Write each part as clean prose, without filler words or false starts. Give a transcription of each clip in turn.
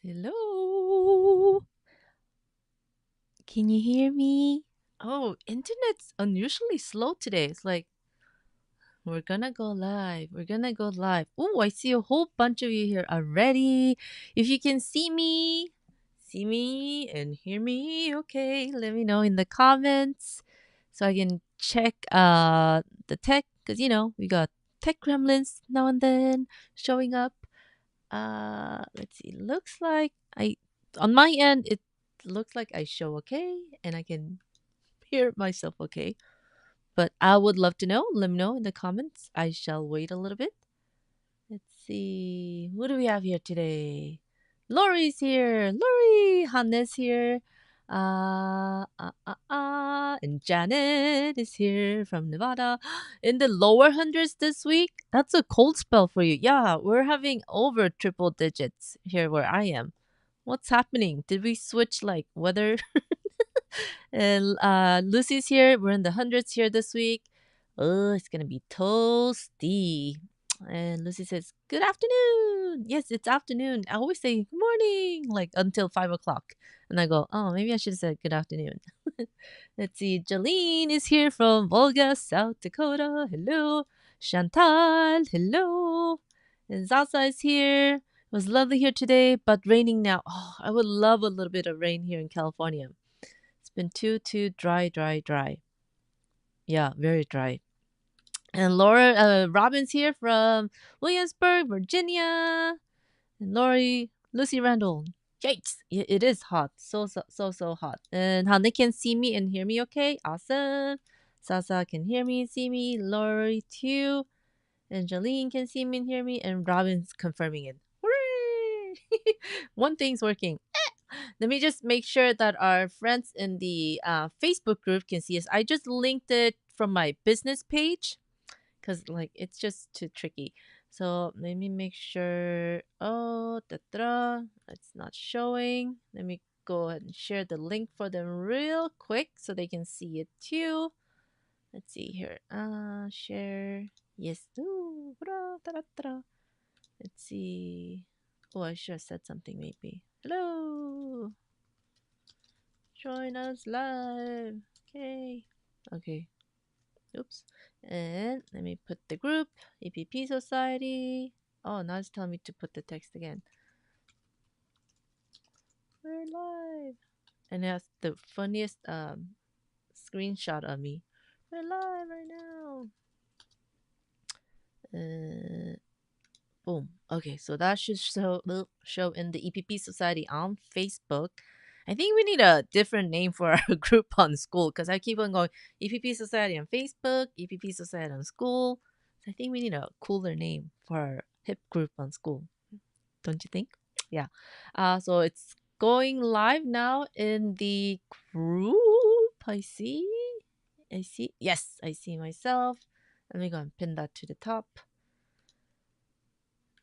Hello. Can you hear me? Oh, internet's unusually slow today. It's like we're gonna go live. We're gonna go live. Oh, I see a whole bunch of you here already. If you can see me and hear me, okay, let me know in the comments so I can check the tech because we got tech gremlins now and then showing up. Let's see. Looks like I on my end it looks like I show okay and I can hear myself okay. But I would love to know. Let me know in the comments. I shall wait a little bit. Let's see. What do we have here today? Lori's here. Lori, Hannes here. And Janet is here from Nevada. In the lower hundreds this week. That's a cold spell for you. Yeah, we're having over triple digits here where I am. What's happening? Did we switch like weather? And Lucy's here. We're in the hundreds here this week. Oh, it's gonna be toasty. And Lucy says, "Good afternoon." Yes, it's afternoon. I always say good morning, like until 5 o'clock, and I go, "Oh, maybe I should have said good afternoon." Let's see. Jolene is here from Volga, South Dakota. Hello, Chantal. Hello, and Zaza is here. It was lovely here today, but raining now. Oh, I would love a little bit of rain here in California. It's been too dry, dry, dry. Yeah, very dry. And Laura Robin's here from Williamsburg, Virginia. And Lucy Randall. Yikes! It is hot. So hot. And how they can see me and hear me okay? Awesome. Sasa can hear me and see me. Lori too. And Jolene can see me and hear me. And Robin's confirming it. Hooray! One thing's working. Let me just make sure that our friends in the Facebook group can see us. I just linked it from my business page because like it's just too tricky. So let me make sure. Oh, it's not showing. Let me go ahead and share the link for them real quick so they can see it too. Let's see here. Share. Yes. Ooh, let's see. Oh, I should have said something maybe. Hello. Join us live. Okay. Okay. Oops. And let me put the group, EPP Society. Oh, now it's telling me to put the text again. We're live. And it has the funniest screenshot of me. We're live right now. Boom. Okay, so that should show in the EPP Society on Facebook. I think we need a different name for our group on school because I keep on going EPP Society on Facebook, EPP Society on school. So I think we need a cooler name for our hip group on school. Don't you think? Yeah. So it's going live now in the group. I see. I see. Yes, I see myself. Let me go and pin that to the top.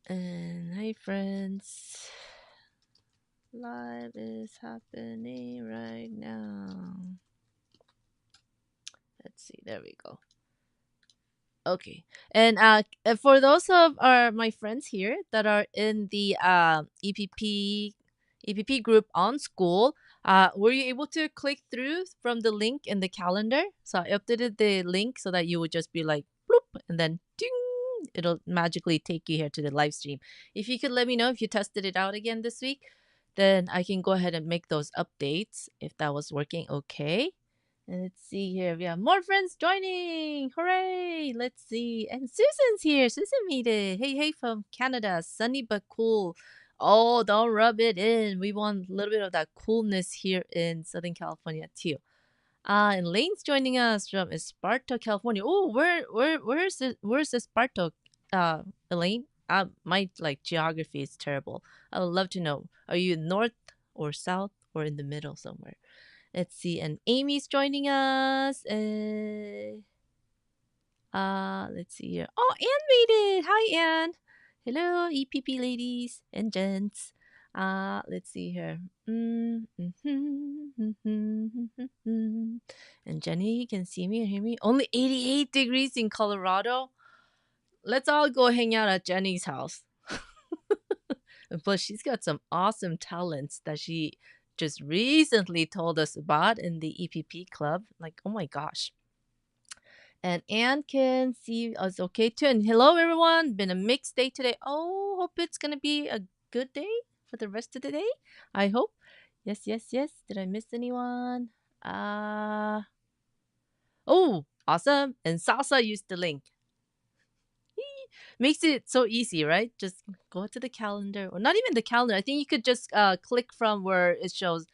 And hi, friends. Live is happening right now. Let's see. There we go. Okay. And for those of my friends here that are in the EPP group on school, were you able to click through from the link in the calendar? So I updated the link so that you would just be like bloop and then ding, it'll magically take you here to the live stream. If you could let me know if you tested it out again this week, then I can go ahead and make those updates if that was working okay. And let's see here. We have more friends joining. Hooray! Let's see. And Susan's here. Susan made it. Hey, hey, from Canada. Sunny but cool. Oh, don't rub it in. We want a little bit of that coolness here in Southern California too. And Lane's joining us from Esparto, California. Oh, where's Esparto, Elaine? My like geography is terrible. I would love to know. Are you north or south or in the middle somewhere? Let's see. And Amy's joining us. Let's see here. Oh, Anne made it. Hi, Anne. Hello, EPP ladies and gents. Let's see here. And Jenny can see me and hear me. Only 88 degrees in Colorado. Let's all go hang out at Jenny's house. But she's got some awesome talents that she just recently told us about in the EPP club. Like, oh my gosh. And Anne can see us okay too. And hello, everyone. Been a mixed day today. Oh, hope it's going to be a good day for the rest of the day. I hope. Yes, yes, yes. Did I miss anyone? Uh, oh, awesome. And Salsa used the link. Makes it so easy, right? Just go to the calendar, or not even the calendar. I think you could just click from where it shows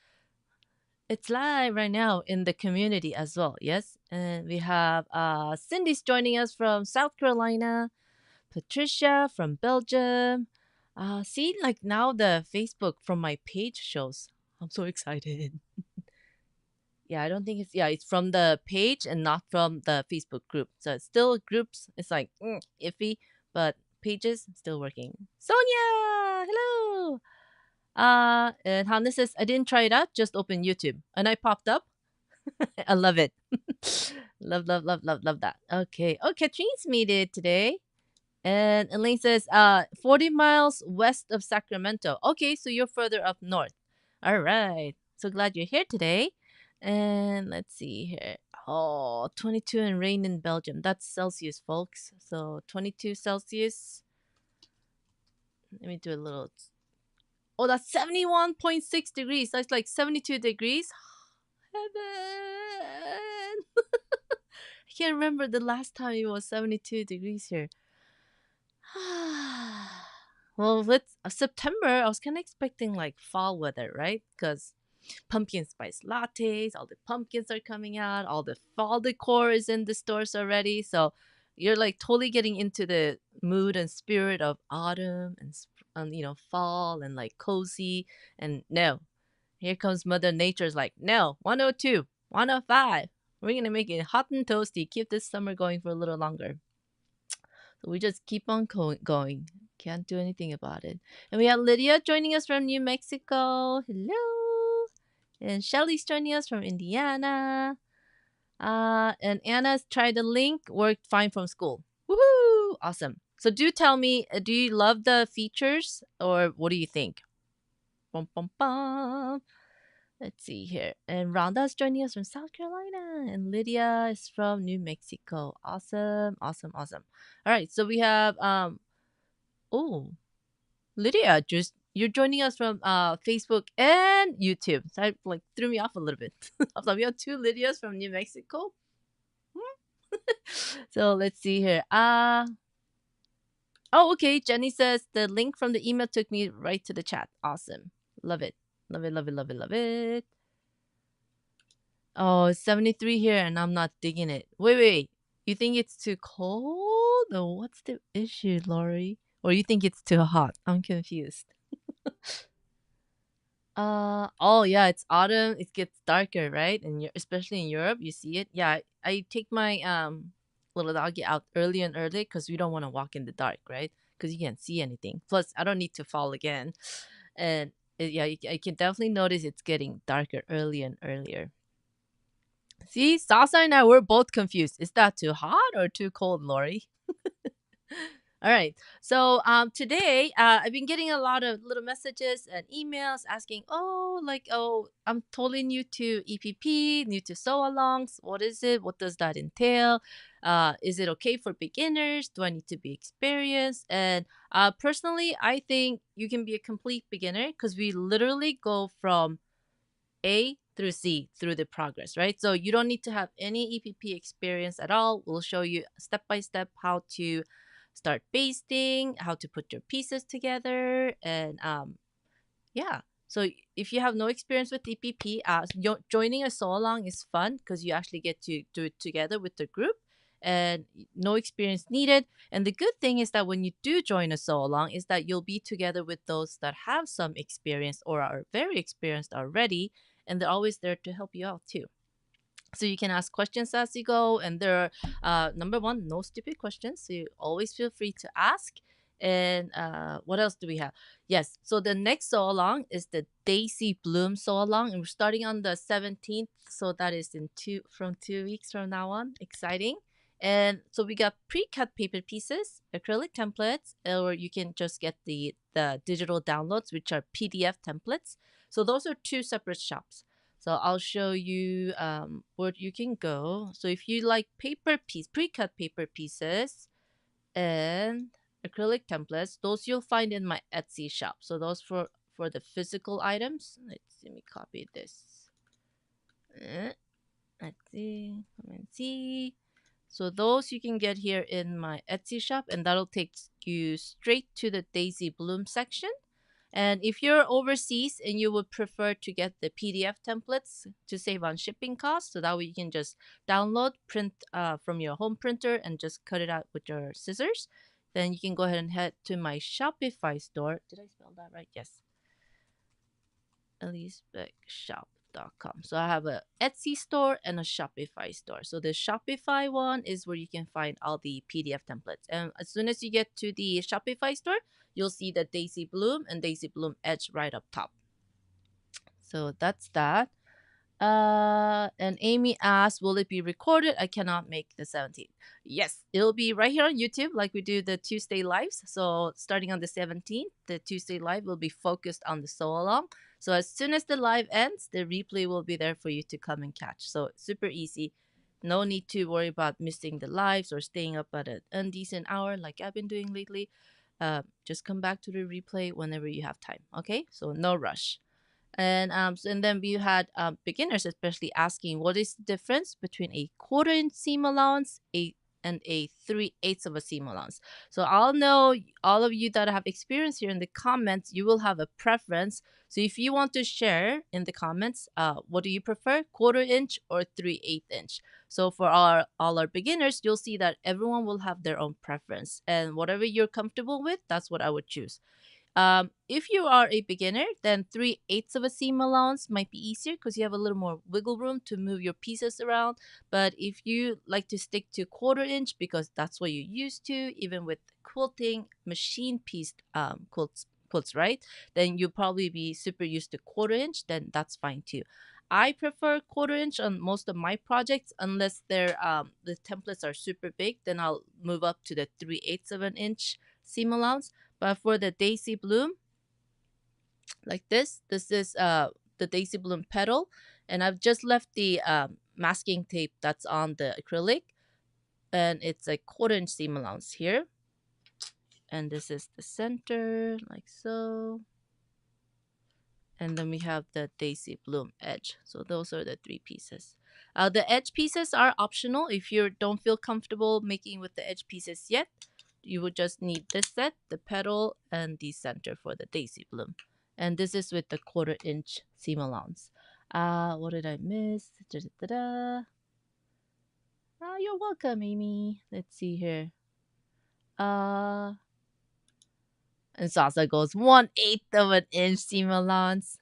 it's live right now in the community as well. Yes, and we have Cindy's joining us from South Carolina, Patricia from Belgium. See, like now the Facebook from my page shows. I'm so excited. Yeah, I don't think it's it's from the page and not from the Facebook group. So it's still groups. It's like iffy, but pages still working. Sonia, hello. And Hannah says I didn't try it out. Just open YouTube, and I popped up. I love it. Love, love, love, love, love that. Okay. Oh, Katrine's made it today. And Elaine says, 40 miles west of Sacramento. Okay, so you're further up north. All right. So glad you're here today. And let's see here. Oh, 22 and rain in Belgium. That's Celsius, folks. So 22 Celsius. Let me do a little. Oh, that's 71.6 degrees. That's like 72 degrees. Heaven. I can't remember the last time it was 72 degrees here. Well, with September, I was kind of expecting like fall weather, right? Because pumpkin spice lattes, all the pumpkins are coming out, all the fall decor is in the stores already. So you're like totally getting into the mood and spirit of autumn and, fall and like cozy. And no, here comes Mother Nature's like, no, 102, 105. We're going to make it hot and toasty, keep this summer going for a little longer. So we just keep on going. Can't do anything about it. And we have Lydia joining us from New Mexico. Hello. And Shelly's joining us from Indiana. And Anna's tried the link, worked fine from school. Woohoo! Awesome. So do tell me, do you love the features or what do you think? Bum, bum, bum. Let's see here. And Rhonda's joining us from South Carolina. And Lydia is from New Mexico. Awesome, awesome, awesome. All right, so we have oh, Lydia, just you're joining us from Facebook and YouTube. So I like threw me off a little bit. I was like, we have two Lydias from New Mexico. So let's see here. Oh, okay. Jenny says the link from the email took me right to the chat. Awesome. Love it. Love it, love it, love it, love it. Oh, it's 73 here and I'm not digging it. Wait. You think it's too cold? Or what's the issue, Lori? Or you think it's too hot? I'm confused. Oh yeah, it's autumn. It gets darker, right? And especially in Europe, you see it. Yeah, I take my little doggy out early and early because we don't want to walk in the dark, right? Because you can't see anything. Plus, I don't need to fall again. And yeah, I can definitely notice it's getting darker earlier and earlier. See, Sasa and I were both confused. Is that too hot or too cold, Lori? All right. So today I've been getting a lot of little messages and emails asking, oh, I'm totally new to EPP, new to sew alongs. What is it? What does that entail? Is it okay for beginners? Do I need to be experienced? And personally, I think you can be a complete beginner because we literally go from A through C through the progress, right? So you don't need to have any EPP experience at all. We'll show you step by step how to start basting, how to put your pieces together, and yeah. So if you have no experience with EPP, joining a sew along is fun because you actually get to do it together with the group, and no experience needed. And the good thing is that when you do join a sew along, is that you'll be together with those that have some experience or are very experienced already, and they're always there to help you out too. So you can ask questions as you go, and there are number one, no stupid questions. So you always feel free to ask. And what else do we have? Yes, so the next sew along is the Daisy Bloom sew along, and we're starting on the 17th. So that is from 2 weeks from now on. Exciting. And so we got pre-cut paper pieces, acrylic templates, or you can just get the digital downloads, which are PDF templates. So those are two separate shops. So I'll show you where you can go. So if you like pre-cut paper pieces and acrylic templates, those you'll find in my Etsy shop. So those for the physical items. Let me copy this. Let's see. Come and see. So those you can get here in my Etsy shop, and that'll take you straight to the Daisy Bloom section. And if you're overseas and you would prefer to get the PDF templates to save on shipping costs, so that way you can just download, print from your home printer, and just cut it out with your scissors, then you can go ahead and head to my Shopify store. Did I spell that right? Yes. EliseBeckShop.com. So I have a Etsy store and a Shopify store. So the Shopify one is where you can find all the PDF templates. And as soon as you get to the Shopify store, you'll see the Daisy Bloom and Daisy Bloom Edge right up top. So that's that. And Amy asked, will it be recorded? I cannot make the 17th. Yes, it'll be right here on YouTube like we do the Tuesday lives. So starting on the 17th, the Tuesday live will be focused on the sew along. So as soon as the live ends, the replay will be there for you to come and catch. So super easy. No need to worry about missing the lives or staying up at an indecent hour like I've been doing lately. Just come back to the replay whenever you have time. Okay, so no rush. And then we had beginners especially asking what is the difference between a 1/4 inch seam allowance and a 3/8 of a seam allowance. So I'll know all of you that have experience here in the comments, you will have a preference. So if you want to share in the comments, what do you prefer, 1/4 inch or 3/8 inch? So for all our beginners, you'll see that everyone will have their own preference, and whatever you're comfortable with, that's what I would choose. If you are a beginner, then 3/8 of a seam allowance might be easier because you have a little more wiggle room to move your pieces around. But if you like to stick to 1/4 inch because that's what you're used to, even with quilting, machine pieced quilts, right? Then you'll probably be super used to 1/4 inch. Then that's fine too. I prefer 1/4 inch on most of my projects unless the templates are super big. Then I'll move up to the 3/8 of an inch seam allowance. But for the Daisy Bloom, like this is the Daisy Bloom petal, and I've just left the masking tape that's on the acrylic, and it's a 1/4 inch seam allowance here. And this is the center, like so. And then we have the Daisy Bloom edge. So those are the 3 pieces. The edge pieces are optional if you don't feel comfortable making with the edge pieces yet. You would just need this set, the petal, and the center for the Daisy Bloom. And this is with the 1/4 inch seam allowance. What did I miss? Da-da-da-da. You're welcome, Amy. Let's see here. And Sasa goes 1/8 of an inch seam allowance.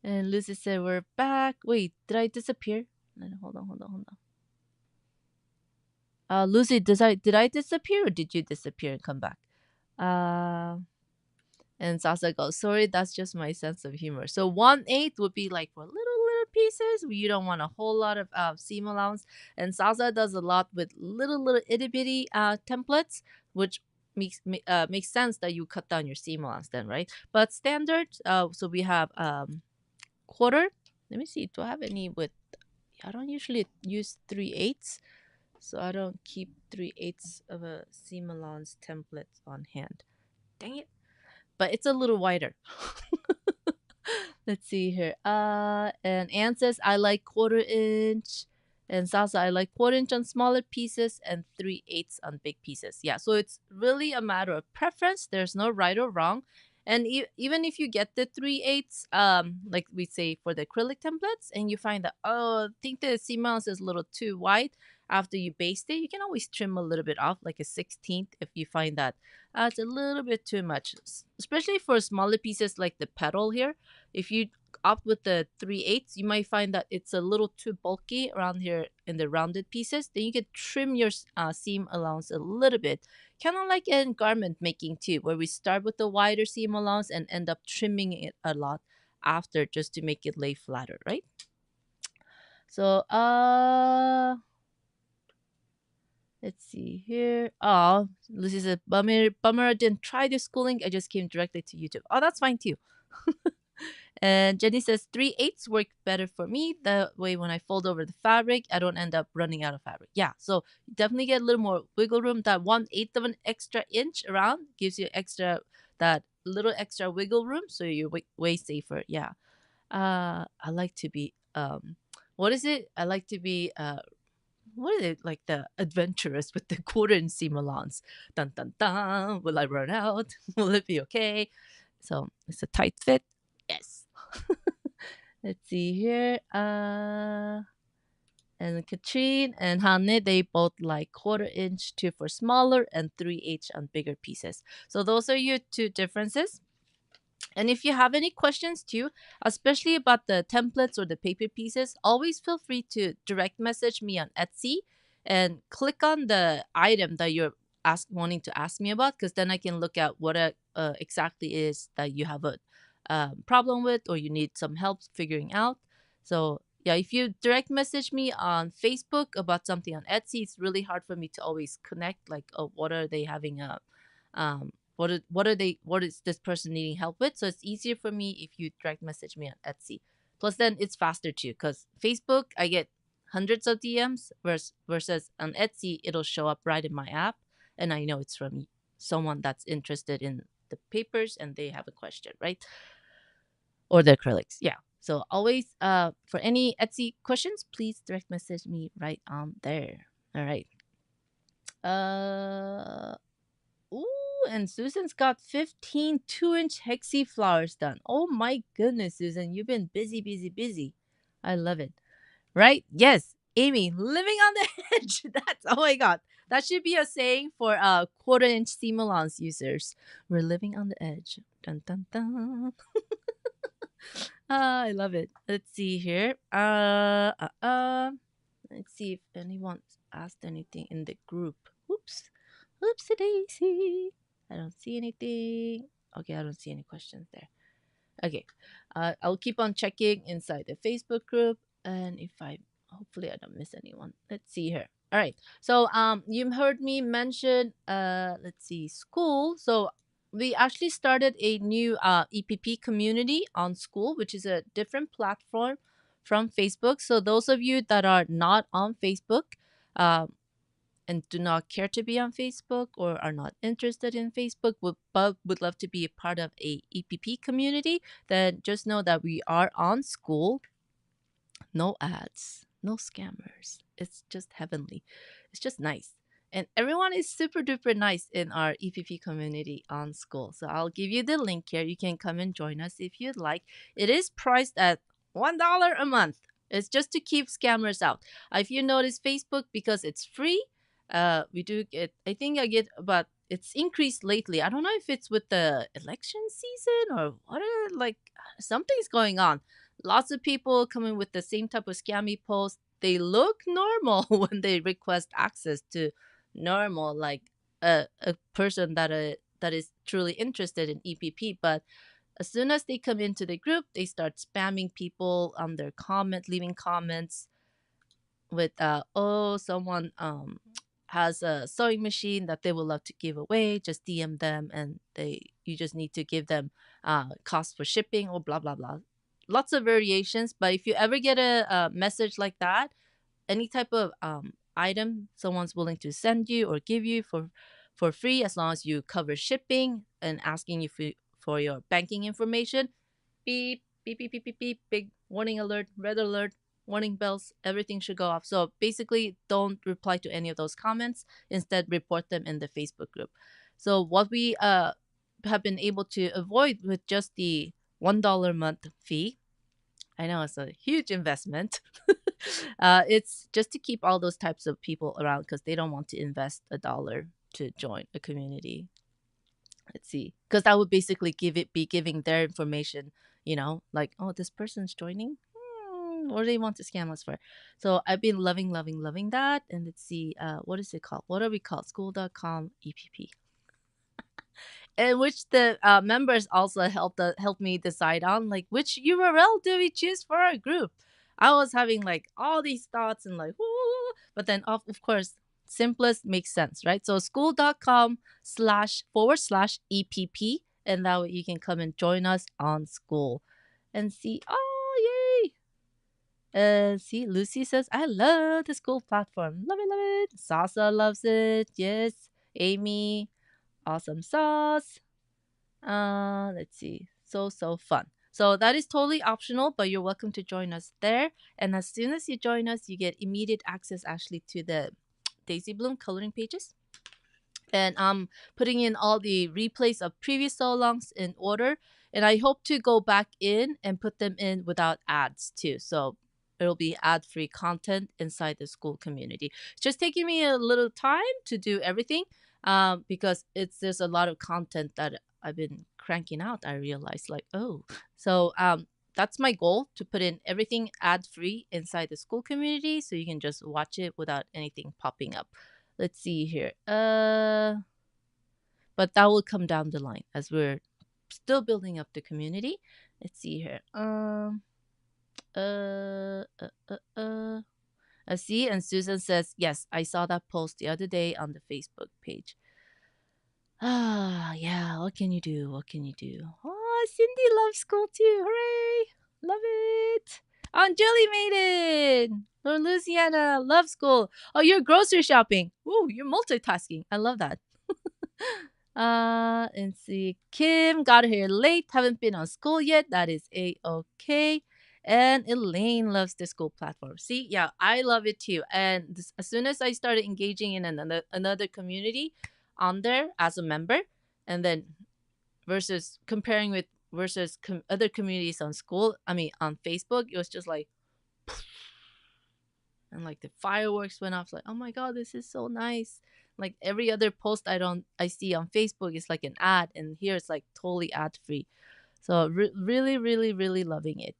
And Lucy said, we're back. Wait, did I disappear? Hold on. Lucy, did I disappear or did you disappear and come back? And Sasa goes, sorry, that's just my sense of humor. So 1/8 would be like for little pieces where you don't want a whole lot of seam allowance. And Sasa does a lot with little itty bitty templates, which makes sense that you cut down your seam allowance then, right? But standard, so we have 1/4. Let me see, do I have any with, I don't usually use 3/8, so I don't keep 3/8 of a seam allowance template on hand. Dang it. But it's a little wider. Let's see here. And Anne says, I like 1/4 inch. And Sasa, I like 1/4 inch on smaller pieces and 3/8 on big pieces. Yeah, so it's really a matter of preference. There's no right or wrong. And even if you get the 3/8, like we say for the acrylic templates, and you find that, I think the seam allowance is a little too wide after you baste it, you can always trim a little bit off, like a 16th, if you find that it's a little bit too much, especially for smaller pieces like the petal here. If you opt with the 3/8, you might find that it's a little too bulky around here in the rounded pieces. Then you can trim your seam allowance a little bit, kind of like in garment making too, where we start with the wider seam allowance and end up trimming it a lot after just to make it lay flatter, right? So let's see here. Oh, Lucy said, bummer I didn't try the schooling. I just came directly to YouTube. Oh, that's fine too. And Jenny says 3/8 work better for me. That way, when I fold over the fabric, I don't end up running out of fabric. Yeah, so you definitely get a little more wiggle room. That 1/8 of an extra inch around gives you extra that little extra wiggle room, so you're way safer. Yeah. I like to be what is it? I like to be what is it like the adventurous with the quarter inch seam allowance? Dun dun dun. Will I run out? Will it be okay? So it's a tight fit. Yes. Let's see here. And Katrine and Hanne, they both like quarter inch two for smaller and 3/8 on bigger pieces. So those are your two differences. And if you have any questions too, especially about the templates or the paper pieces, always feel free to direct message me on Etsy and click on the item that you're wanting to ask me about, because then I can look at what exactly is that you have a problem with or you need some help figuring out. So yeah, if you direct message me on Facebook about something on Etsy, it's really hard for me to always connect. Like, oh, what are they having a what is this person needing help with? So it's easier for me if you direct message me on Etsy. Plus then it's faster too, because Facebook I get hundreds of DMs versus on Etsy it'll show up right in my app and I know it's from someone that's interested in the papers and they have a question, right? Or the acrylics. Yeah. So always for any Etsy questions, please direct message me right on there. All right. Uh Ooh, and Susan's got 15 2-inch hexie flowers done. Oh my goodness, Susan, you've been busy, busy, busy. I love it. Right? Yes. Amy, living on the edge. That's, oh my God. That should be a saying for quarter-inch seam allowance users. We're living on the edge. Dun dun dun. I love it. Let's see here. Let's see if anyone asked anything in the group. Oops. Oopsie daisy. I don't see anything. Okay, I don't see any questions there. Okay. I'll keep on checking inside the Facebook group. And if I hopefully I don't miss anyone. Let's see here. All right. So you heard me mention let's see, school. So we actually started a new EPP community on school, which is a different platform from Facebook. So those of you that are not on Facebook, um, and do not care to be on Facebook or are not interested in Facebook but would love to be a part of a EPP community, then just know that we are on school. No ads, no scammers. It's just heavenly. It's just nice. And everyone is super duper nice in our EPP community on school. So I'll give you the link here. You can come and join us if you'd like. It is priced at $1 a month. It's just to keep scammers out. If you notice Facebook, because it's free, we do get, I think I get about, it's increased lately. I don't know if it's with the election season or what, like something's going on. Lots of people coming with the same type of scammy posts. They look normal when they request access to normal, like a person that is truly interested in EPP. But as soon as they come into the group, they start spamming people on their comment, leaving comments with oh, someone has a sewing machine that they would love to give away. Just DM them, and you just need to give them cost for shipping or blah blah blah. Lots of variations, but if you ever get a message like that, any type of item someone's willing to send you or give you for free, as long as you cover shipping and asking you for your banking information, beep, beep, beep, beep, beep, beep, big warning alert, red alert, warning bells, everything should go off. So basically, don't reply to any of those comments. Instead, report them in the Facebook group. So what we have been able to avoid with just the $1 a month fee, I know it's a huge investment. It's just to keep all those types of people around because they don't want to invest a dollar to join a community. Let's see, because that would basically be giving their information, like, oh, this person's joining. What do they want to scam us for? So I've been loving, loving, loving that. And let's see, what is it called? What are we called? School.com EPP. In which the members also helped me decide on, like, which URL do we choose for our group. I was having like all these thoughts and like, "Ooh," but then of course, simplest makes sense, right? So school.com//EPP, and that way you can come and join us on school and see. Oh, yay! See, Lucy says, I love the school platform. Love it, love it. Sasa loves it. Yes. Amy, awesome sauce. Let's see. So fun. So that is totally optional, but you're welcome to join us there. And as soon as you join us, you get immediate access actually to the Daisy Bloom coloring pages. And I'm putting in all the replays of previous so-longs in order. And I hope to go back in and put them in without ads too. So it'll be ad-free content inside the school community. It's just taking me a little time to do everything because there's a lot of content that I've been cranking out. I realized like, oh, so that's my goal, to put in everything ad-free inside the school community so you can just watch it without anything popping up. Let's see here. But that will come down the line as we're still building up the community. Let's see here. I see, and Susan says, yes, I saw that post the other day on the Facebook page. Yeah, what can you do? What can you do? Oh, Cindy loves school too. Hooray! Love it. Aunt Julie made it. Lord Luciana loves school. Oh, you're grocery shopping. Ooh, you're multitasking. I love that. And see. Kim got here late. Haven't been on school yet. That is A-okay. And Elaine loves the school platform. See, yeah, I love it too. And as soon as I started engaging in another community on there as a member, and then versus comparing with versus other communities on school, I mean on Facebook, it was just like, and like the fireworks went off. Like, oh my god, this is so nice. Like every other post I see on Facebook is like an ad, and here it's like totally ad free. So really, really, really loving it.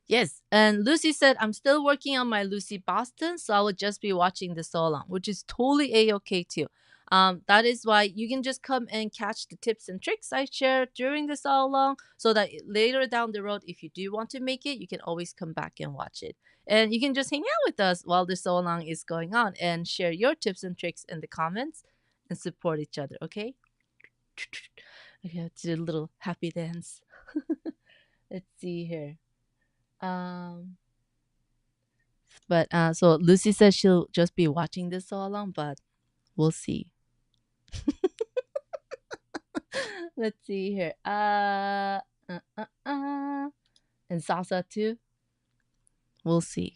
Yes, and Lucy said, I'm still working on my Lucy Boston, so I will just be watching the so long, which is totally a-okay too. That is why you can just come and catch the tips and tricks I share during the so long, so that later down the road, if you do want to make it, you can always come back and watch it. And you can just hang out with us while the so long is going on and share your tips and tricks in the comments and support each other, okay? Okay, let's do a little happy dance. Let's see here. But so Lucy says she'll just be watching this all along, but we'll see. Let's see here. And Sasa too. We'll see.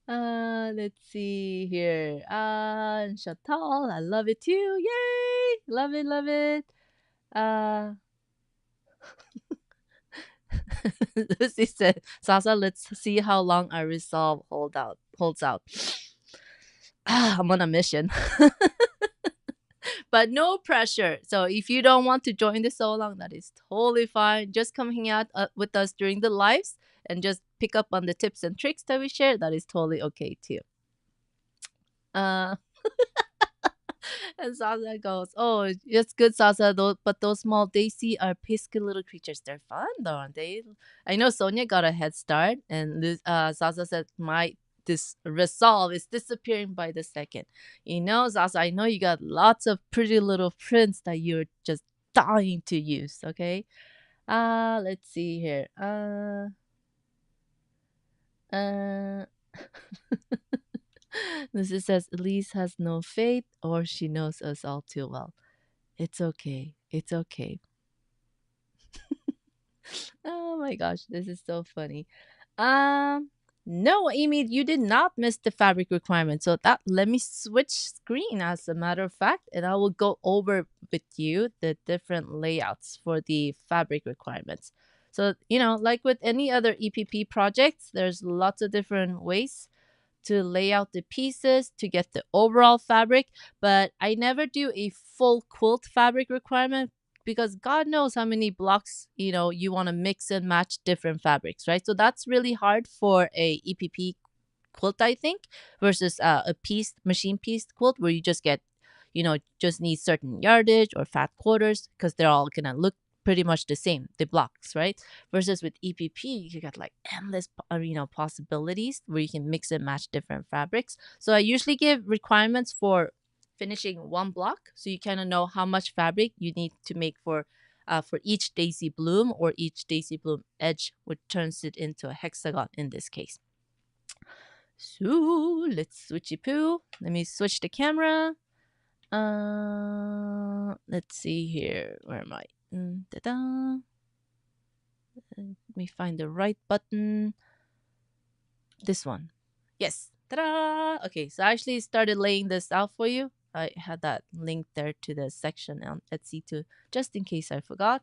Let's see here. And Chantal, I love it too. Yay! Love it, love it. Lucy said, Sasa, let's see how long our resolve holds out. I'm on a mission. But no pressure. So if you don't want to join the so long, that is totally fine. Just come hang out with us during the lives and just pick up on the tips and tricks that we share. That is totally okay too. And Sasa goes, oh, it's good, Sasa, though, but those small Daisy are pesky little creatures. They're fun, though, aren't they? I know Sonia got a head start, and Sasa said, this resolve is disappearing by the second. You know, Sasa, I know you got lots of pretty little prints that you're just dying to use, okay? Let's see here. Lucy says Elise has no faith, or she knows us all too well. It's okay. It's okay. Oh my gosh, this is so funny. No, Amy, you did not miss the fabric requirement. So that let me switch screen as a matter of fact, and I will go over with you the different layouts for the fabric requirements. So, you know, like with any other EPP projects, there's lots of different ways to lay out the pieces to get the overall fabric, but I never do a full quilt fabric requirement because God knows how many blocks, you know, you want to mix and match different fabrics, right? So that's really hard for a EPP quilt, I think, versus a machine piece quilt where you just get, you know, just need certain yardage or fat quarters because they're all gonna look pretty much the same, the blocks, right? Versus with EPP, you got like endless, possibilities where you can mix and match different fabrics. So I usually give requirements for finishing one block, so you kind of know how much fabric you need to make for each daisy bloom or each daisy bloom edge, which turns it into a hexagon in this case. So let's switchy poo. Let me switch the camera. Let's see here. Where am I? Ta-da. Let me find the right button. This one. Yes. Ta-da! Okay, so I actually started laying this out for you. I had that link there to the section on Etsy too, just in case I forgot.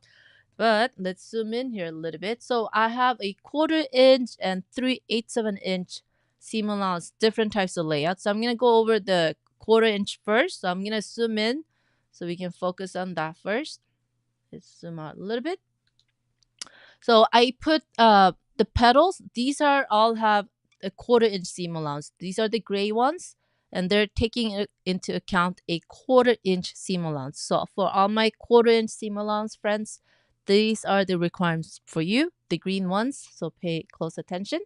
But let's zoom in here a little bit. So I have a 1/4 inch and 3/8 of an inch seam allowance, different types of layouts. So I'm gonna go over the 1/4 inch first. So I'm gonna zoom in so we can focus on that first. Let's zoom out a little bit. So I put the petals. These are all have a 1/4 inch seam allowance. These are the gray ones, and they're taking into account a 1/4 inch seam allowance. So for all my 1/4 inch seam allowance friends, these are the requirements for you, the green ones. So pay close attention.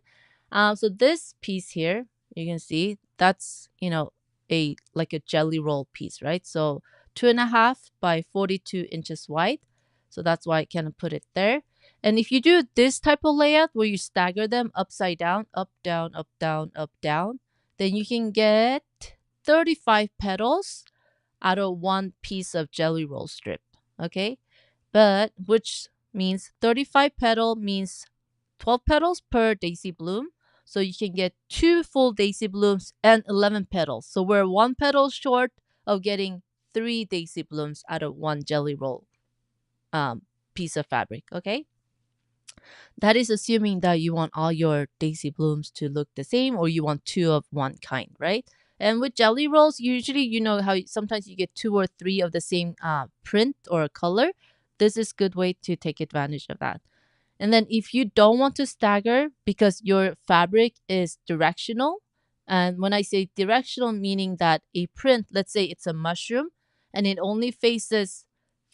So this piece here, you can see that's a like a jelly roll piece, right? So 2.5 by 42 inches wide. So that's why I kind of put it there. And if you do this type of layout where you stagger them upside down, up, down, up, down, up, down, then you can get 35 petals out of one piece of jelly roll strip. Okay? But which means 35 petal means 12 petals per daisy bloom. So you can get 2 full daisy blooms and 11 petals. So we're 1 petal short of getting 3 daisy blooms out of one jelly roll piece of fabric. Okay? That is assuming that you want all your daisy blooms to look the same or you want 2 of one kind, right? And with jelly rolls, usually you know how sometimes you get 2 or 3 of the same print or color. This is a good way to take advantage of that. And then if you don't want to stagger because your fabric is directional, and when I say directional, meaning that a print, let's say it's a mushroom, and it only faces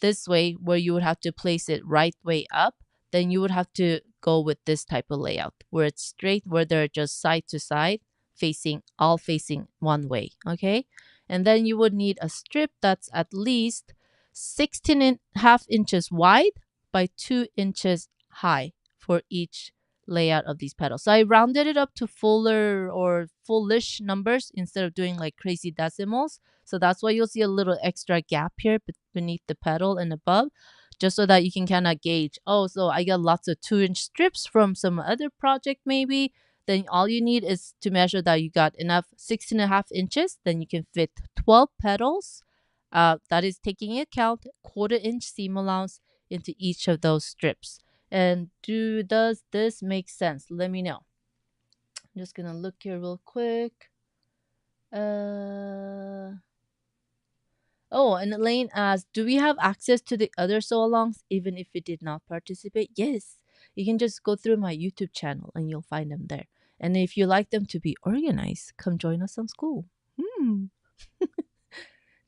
this way where you would have to place it right way up, then you would have to go with this type of layout where it's straight, where they're just side to side, all facing one way, okay? And then you would need a strip that's at least 16.5 inches wide by 2 inches high for each layout of these petals. So I rounded it up to fuller or fullish numbers instead of doing like crazy decimals. So that's why you'll see a little extra gap here beneath the petal and above, just so that you can kind of gauge, oh, so I got lots of 2-inch strips from some other project maybe. Then all you need is to measure that you got enough 16.5 inches. Then you can fit 12 petals. That is taking into account 1/4 inch seam allowance into each of those strips. And does this make sense? Let me know. I'm just gonna look here real quick. Oh, and Elaine asks, do we have access to the other sew-alongs even if we did not participate? Yes. You can just go through my YouTube channel and you'll find them there. And if you like them to be organized, come join us on school.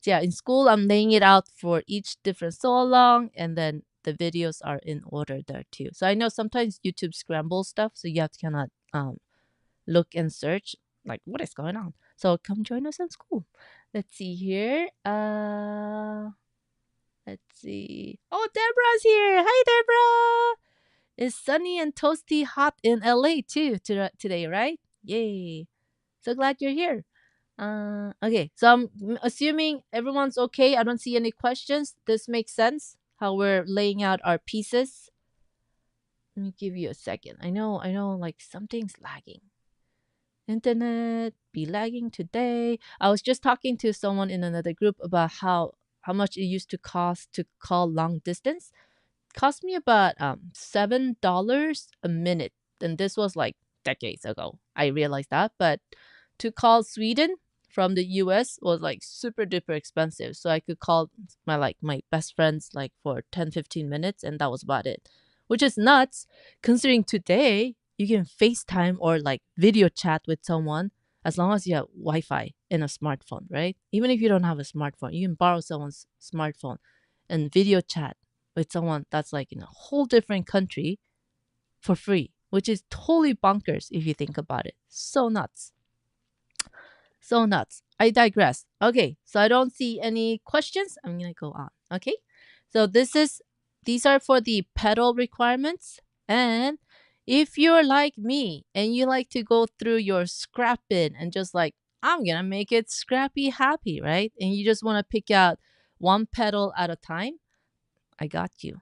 So yeah, in school, I'm laying it out for each different sew-along, and then the videos are in order there too. So I know sometimes YouTube scrambles stuff, so you have to kind of look and search, like, what is going on? So come join us in school. Let's see here. Let's see. Oh, Deborah's here. Hi, Deborah. It's sunny and toasty hot in LA too today, right? Yay. So glad you're here. Okay, so I'm assuming everyone's okay. I don't see any questions. This makes sense how we're laying out our pieces. Let me give you a second. I know, like something's lagging. Internet be lagging today. I was just talking to someone in another group about how much it used to cost to call long distance. Cost me about $7 a minute, and this was like decades ago. I realized that, but to call Sweden from the US was like super duper expensive. So I could call my best friends like for 10-15 minutes, and that was about it. Which is nuts considering today you can FaceTime or like video chat with someone as long as you have Wi-Fi and a smartphone, right? Even if you don't have a smartphone, you can borrow someone's smartphone and video chat with someone that's like in a whole different country for free, which is totally bonkers if you think about it. So nuts. So nuts. I digress. Okay, so I don't see any questions. I'm gonna go on. Okay, so these are for the pedal requirements. And if you're like me and you like to go through your scrap bin and just like, I'm gonna make it scrappy happy, right? And you just want to pick out one pedal at a time, I got you.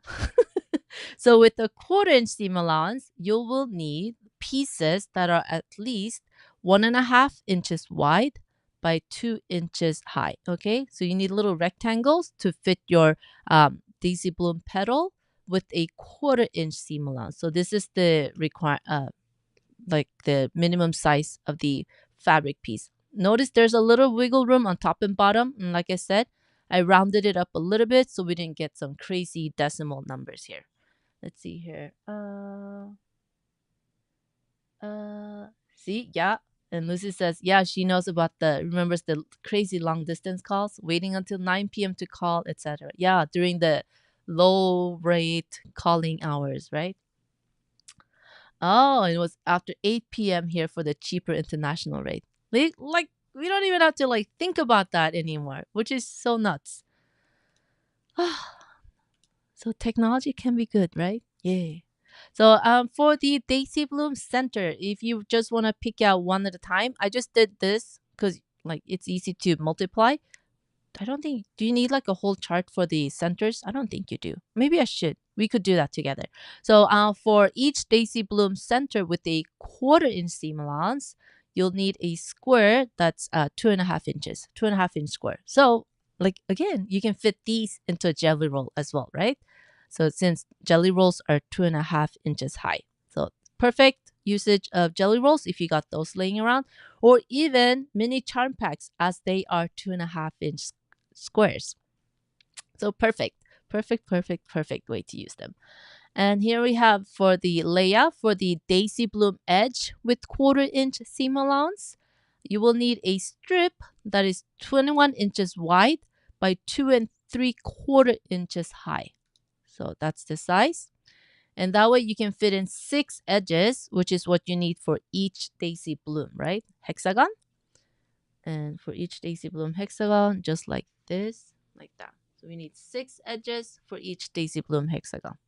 So with the quarter-inch seam allowance, you will need pieces that are at least 1.5 inches wide by 2 inches high. Okay, so you need little rectangles to fit your Daisy Bloom pedal with a quarter-inch seam allowance. So this is the like the minimum size of the fabric piece. Notice there's a little wiggle room on top and bottom. And like I said, I rounded it up a little bit so we didn't get some crazy decimal numbers here. Let's see here. See, yeah. And Lucy says, yeah, she knows about remembers the crazy long distance calls, waiting until 9 p.m. to call, etc. Yeah, during the low rate calling hours, right? Oh, it was after 8 p.m. here for the cheaper international rate. Like we don't even have to like think about that anymore, which is so nuts. So technology can be good, right? Yay. So for the Daisy Bloom Center, if you just want to pick out one at a time, I just did this because like it's easy to multiply. I don't think, do you need like a whole chart for the centers? I don't think you do. Maybe I should. We could do that together. So for each Daisy Bloom center with a quarter-inch seam allowance, you'll need a square that's 2.5 inches, 2.5 inch square. So like again, you can fit these into a jelly roll as well, right? So since jelly rolls are 2.5 inches high. So perfect usage of jelly rolls if you got those laying around, or even mini charm packs as they are 2.5 inch squares. So perfect way to use them. And here we have for the layout for the Daisy Bloom edge with quarter-inch seam allowance. You will need a strip that is 21 inches wide by 2 3/4 inches high. So that's the size. And that way you can fit in 6 edges, which is what you need for each Daisy Bloom, right? Hexagon. And for each Daisy Bloom hexagon, just like this, like that. So we need 6 edges for each Daisy Bloom hexagon.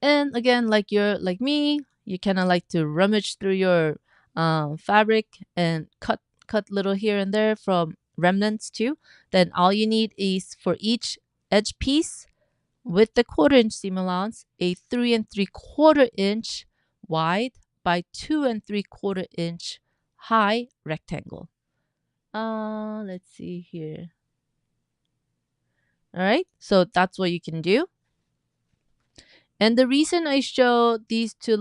And again, like me, you kind of like to rummage through your fabric and cut little here and there from remnants too. Then all you need is for each edge piece with the quarter-inch seam allowance, a 3 3/4 inch wide by 2 3/4 inch high rectangle. Let's see here. All right, so that's what you can do. And the reason I show these two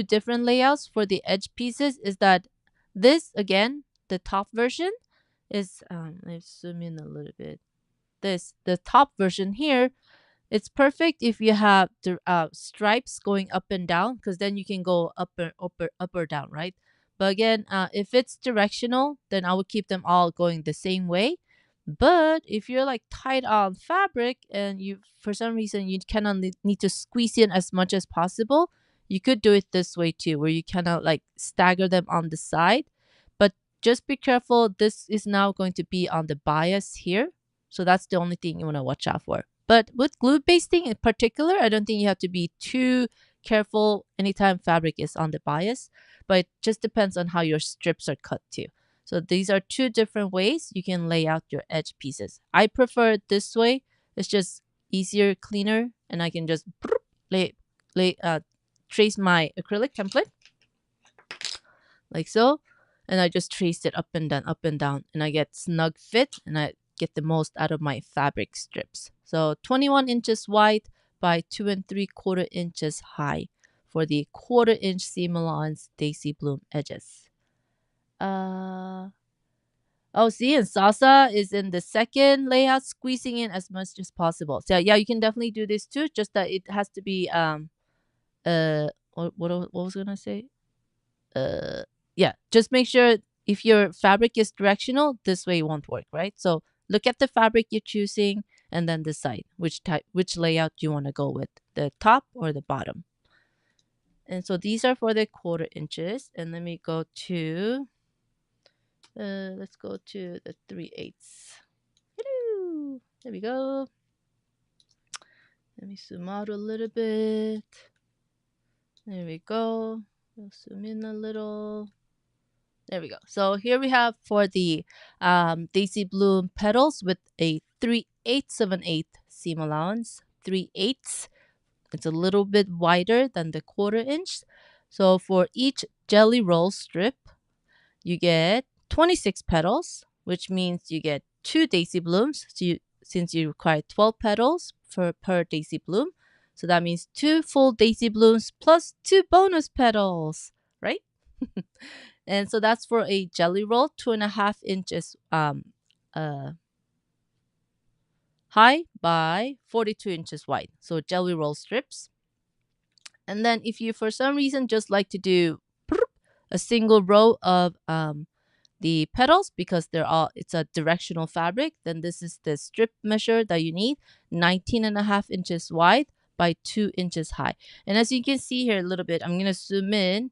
different layouts for the edge pieces is that this, again, the top version is, let's zoom in a little bit. The top version here, it's perfect if you have the stripes going up and down, because then you can go up or down, right? But again, if it's directional, then I would keep them all going the same way. But if you're like tight on fabric and you, for some reason, you cannot need to squeeze in as much as possible, you could do it this way too, where you cannot like stagger them on the side. But just be careful. This is now going to be on the bias here. So that's the only thing you want to watch out for. But with glue basting in particular, I don't think you have to be too careful anytime fabric is on the bias. But it just depends on how your strips are cut too. So these are two different ways you can lay out your edge pieces. I prefer it this way. It's just easier, cleaner, and I can just trace my acrylic template like so. And I just trace it up and down, and I get snug fit, and I get the most out of my fabric strips. So 21 inches wide by 2 3/4 inches high for the quarter-inch seam allowance Daisy Bloom edges. Oh, see, and salsa is in the second layout, squeezing in as much as possible. So yeah, you can definitely do this too. Just that it has to be what was I gonna say? Yeah, just make sure if your fabric is directional, this way it won't work, right? So look at the fabric you're choosing and then decide which layout you want to go with, the top or the bottom. And so these are for the 1/4 inches. And let me go to, let's go to the 3/8. Hello. There we go. Let me zoom out a little bit. There we go. We'll zoom in a little. There we go. So here we have for the Daisy Bloom petals with a 3/8 of an eighth seam allowance. 3/8. It's a little bit wider than the 1/4 inch. So for each jelly roll strip, you get 26 petals, which means you get 2 daisy blooms. So since you require 12 petals per daisy bloom, so that means 2 full daisy blooms plus 2 bonus petals, right? And so that's for a jelly roll, 2.5 inches high by 42 inches wide. So jelly roll strips. And then if you for some reason just like to do a single row of the petals because it's a directional fabric, then this is the strip measure that you need, 19.5 inches wide by 2 inches high. And as you can see here a little bit, I'm gonna zoom in.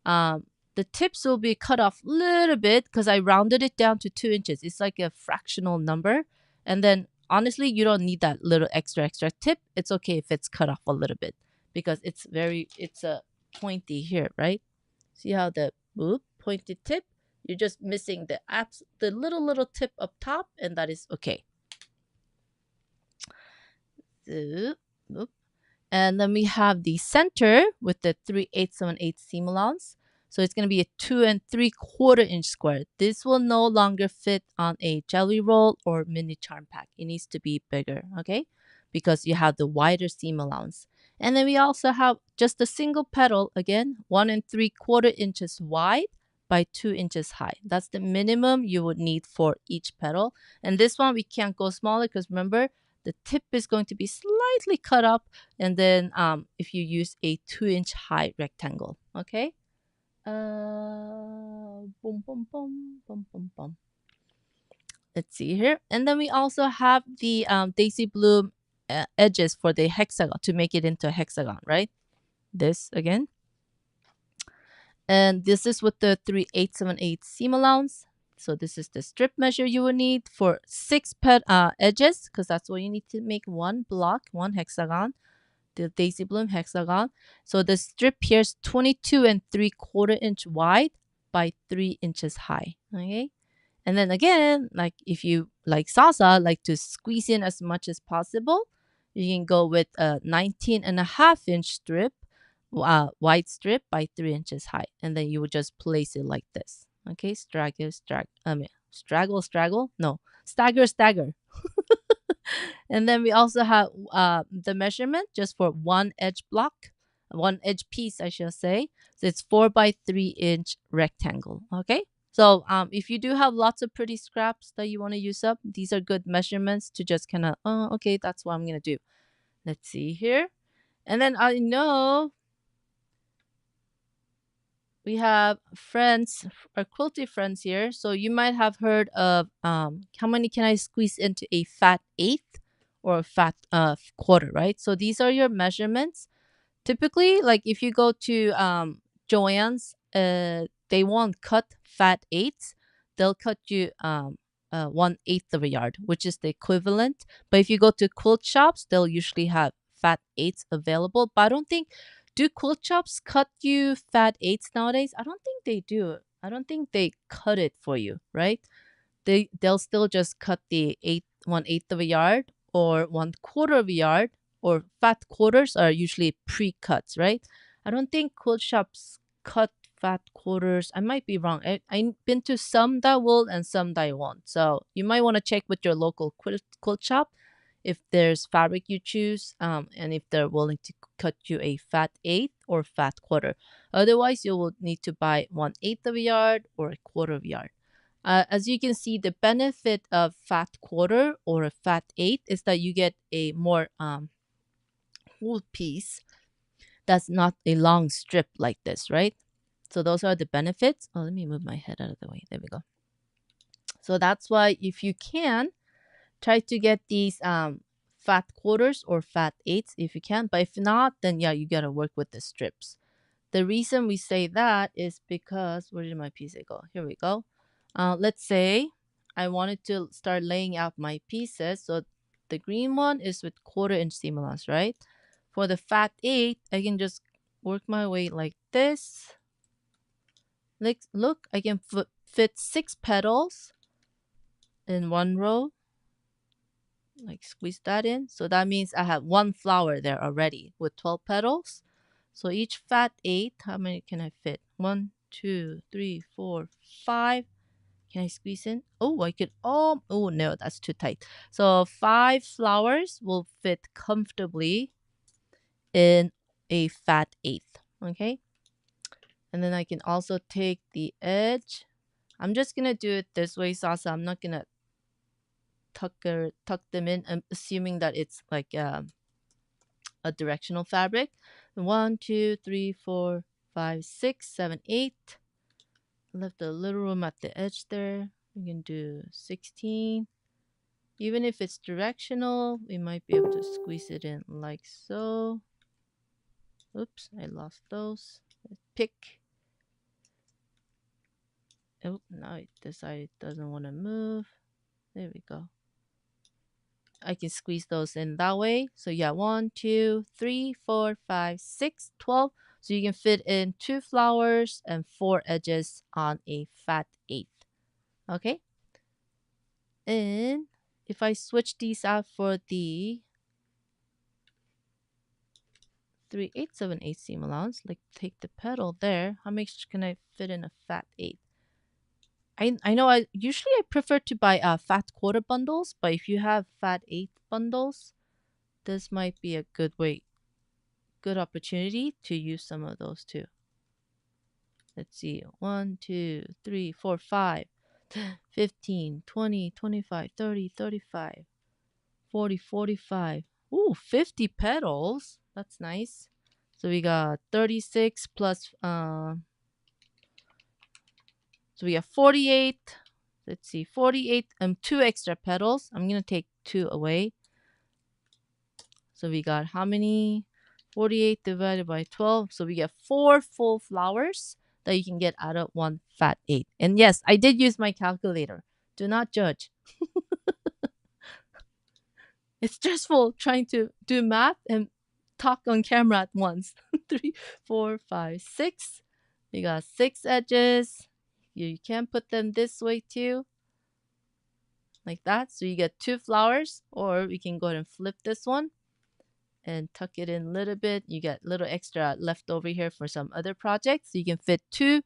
The tips will be cut off a little bit because I rounded it down to 2 inches. It's like a fractional number. And then honestly, you don't need that little extra tip. It's okay if it's cut off a little bit because it's a pointy here, right? See how the pointed tip? You're just missing the little tip up top, and that is okay. And then we have the center with the 3/8 of an eighth seam allowance. So it's going to be a 2 3/4 inch square. This will no longer fit on a jelly roll or mini charm pack. It needs to be bigger, okay? Because you have the wider seam allowance. And then we also have just a single petal, again, 1 3/4 inches wide by 2 inches high. That's the minimum you would need for each petal. And this one, we can't go smaller because remember, the tip is going to be slightly cut up. And then if you use a 2-inch high rectangle, okay? Boom, boom, boom, boom, boom, boom. Let's see here. And then we also have the Daisy Bloom edges for the hexagon to make it into a hexagon, right? This again. And this is with the 3/8 of an eighth seam allowance. So this is the strip measure you will need for 6 edges because that's what you need to make one block, one hexagon, the Daisy Bloom hexagon. So the strip here is 22 3/4 inch wide by 3 inches high. Okay. And then again, like if you like Sasa, like to squeeze in as much as possible, you can go with a 19.5 inch strip, wide strip by 3 inches high. And then you would just place it like this. Okay, straggle. No, stagger. And then we also have the measurement just for one edge piece, I should say. So it's 4 by 3 inch rectangle. Okay. So if you do have lots of pretty scraps that you want to use up, these are good measurements to just kind of, okay, that's what I'm going to do. Let's see here. And then I know we have friends, our quilty friends here. So you might have heard of how many can I squeeze into a fat eighth or a fat quarter, right? So these are your measurements. Typically, like if you go to Joann's, they won't cut fat eighths. They'll cut you 1/8 of a yard, which is the equivalent. But if you go to quilt shops, they'll usually have fat eighths available. But I don't think, do quilt shops cut you fat eighths nowadays? I don't think they do. I don't think they cut it for you, right? They'll still just cut the 1/8 of a yard or 1/4 of a yard, or fat quarters are usually pre-cuts, right? I don't think quilt shops cut fat quarters. I might be wrong. I've been to some that will and some that won't. So you might want to check with your local quilt shop if there's fabric you choose, and if they're willing to cut you a fat eighth or fat quarter. Otherwise, you will need to buy 1/8 of a yard or a quarter of a yard. As you can see, the benefit of fat quarter or a fat eighth is that you get a more whole piece that's not a long strip like this, right? So those are the benefits. Oh, let me move my head out of the way. There we go. So that's why if you can, Try to get these fat quarters or fat eighths if you can. But if not, then yeah, you gotta work with the strips. The reason we say that is because where did my piece go? Here we go. Let's say I wanted to start laying out my pieces. So the green one is with 1/4 inch seam allowance, right? For the fat eighth, I can just work my way like this. Like, look, I can fit 6 petals in one row. Like squeeze that in. So that means I have 1 flower there already with 12 petals. So each fat eighth, how many can I fit? 1, 2, 3, 4, 5. Can I squeeze in? Oh, I could. Oh no, that's too tight. So 5 flowers will fit comfortably in a fat eighth. Okay. And then I can also take the edge. I'm just gonna do it this way, Sasa. I'm not gonna tuck them in. I'm assuming that it's like a directional fabric. 1, 2, 3, 4, 5, 6, 7, 8. Left a little room at the edge there. We can do 16. Even if it's directional, we might be able to squeeze it in like so. Oops, I lost those. Let's pick. Oh, now it decided it doesn't want to move. There we go. I can squeeze those in that way. So yeah, 1, 2, 3, 4, 5, 6, 12. So you can fit in 2 flowers and 4 edges on a fat eighth. Okay. And if I switch these out for the 3/8 of an 8 seam allowance, like take the petal there, how much can I fit in a fat eighth? I know I usually I prefer to buy fat quarter bundles, but if you have fat eighth bundles, this might be a good opportunity to use some of those too. Let's see. 1, 2, 3, 4, 5, 15, 20, 25, 30, 35, 40, 45. Ooh, 50 petals. That's nice. So we got 36 plus so we have 48. Let's see, 48 and 2 extra petals. I'm going to take 2 away. So we got how many? 48 divided by 12. So we get 4 full flowers that you can get out of 1 fat eighth. And yes, I did use my calculator. Do not judge. It's stressful trying to do math and talk on camera at once. 3, 4, 5, 6. We got 6 edges. You can put them this way too. Like that. So you get 2 flowers. Or we can go ahead and flip this one and tuck it in a little bit. You get a little extra left over here for some other projects. So you can fit 2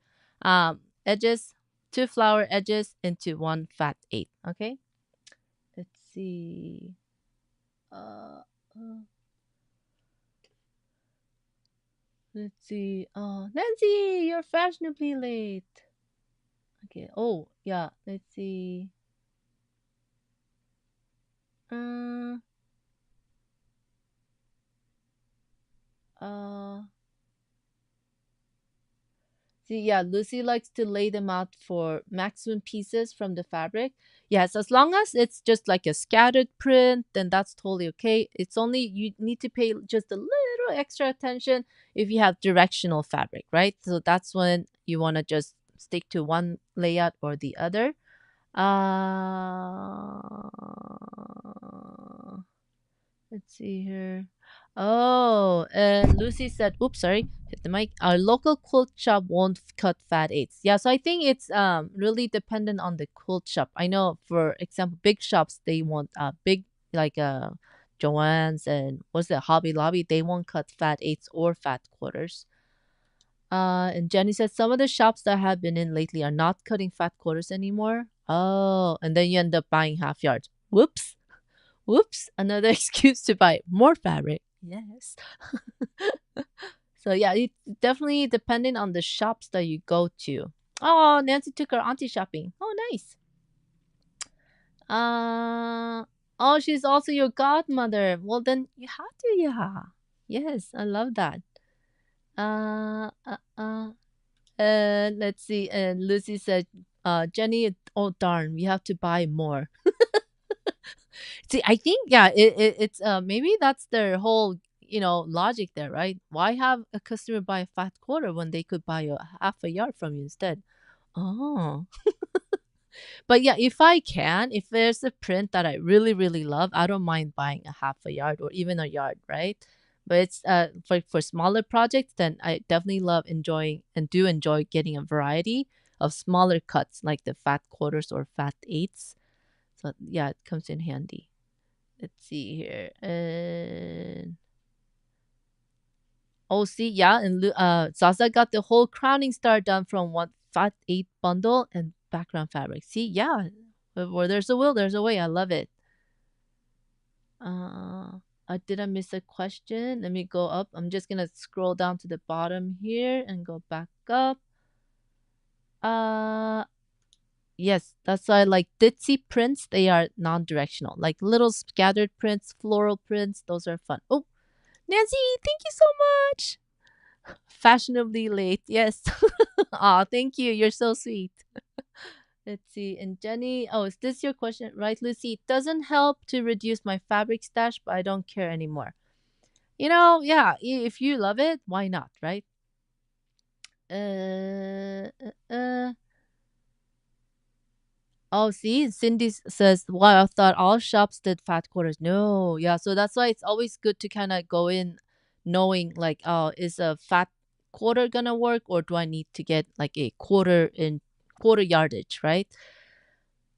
edges, 2 flower edges into 1 fat eighth. Okay. Let's see. Let's see. Nancy, you're fashionably late. Okay. Oh, yeah. Let's see. Uh. See, yeah, Lucy likes to lay them out for maximum pieces from the fabric. Yes, as long as it's just like a scattered print, then that's totally okay. It's only you need to pay just a little extra attention if you have directional fabric, right? So that's when you want to just stick to one layout or the other. Let's see here. Oh, and Lucy said, oops, sorry, hit the mic. Our local quilt shop won't cut fat eighths. Yeah, so I think it's really dependent on the quilt shop. I know, for example, big shops, they want big, like Joann's and what's it, Hobby Lobby, they won't cut fat eighths or fat quarters. And Jenny said some of the shops that I have been in lately are not cutting fat quarters anymore. Oh, and then you end up buying half yards. Whoops. Whoops, another excuse to buy more fabric. Yes. So yeah, it's definitely depending on the shops that you go to. Oh, Nancy took her auntie shopping. Oh, nice. Oh, she's also your godmother. Well, then you have to, yeah. Yes, I love that. Let's see. And Lucy said, Jenny, oh darn, we have to buy more. See, I think yeah, it's maybe that's their whole logic there, right? Why have a customer buy a fat quarter when they could buy a half a yard from you instead? Oh, but yeah, if there's a print that I really really love, I don't mind buying a half a yard or even a yard, right? But it's for smaller projects, then I definitely love enjoying and do enjoy getting a variety of smaller cuts like the fat quarters or fat eighths. So yeah, it comes in handy. Let's see here. And oh, see, yeah, and Zaza got the whole crowning star done from one fat eight bundle and background fabric. See, yeah, where there's a will, there's a way. I love it. Did I miss a question? Let me go up. I'm just gonna scroll down to the bottom here and go back up. Uh, yes, that's why I like ditzy prints. They are non-directional, like little scattered prints, floral prints. Those are fun. Oh, Nancy, thank you so much. Fashionably late. Yes. Aw, thank you. You're so sweet. Let's see. And Jenny, oh, is this your question? Right, Lucy? It doesn't help to reduce my fabric stash, but I don't care anymore. Yeah, if you love it, why not, right? Uh, uh, uh. Oh, see, Cindy says, "Wow, I thought all shops did fat quarters." No, yeah, so that's why it's always good to kind of go in knowing, like, oh, is a fat quarter gonna work, or do I need to get like a quarter yardage, right?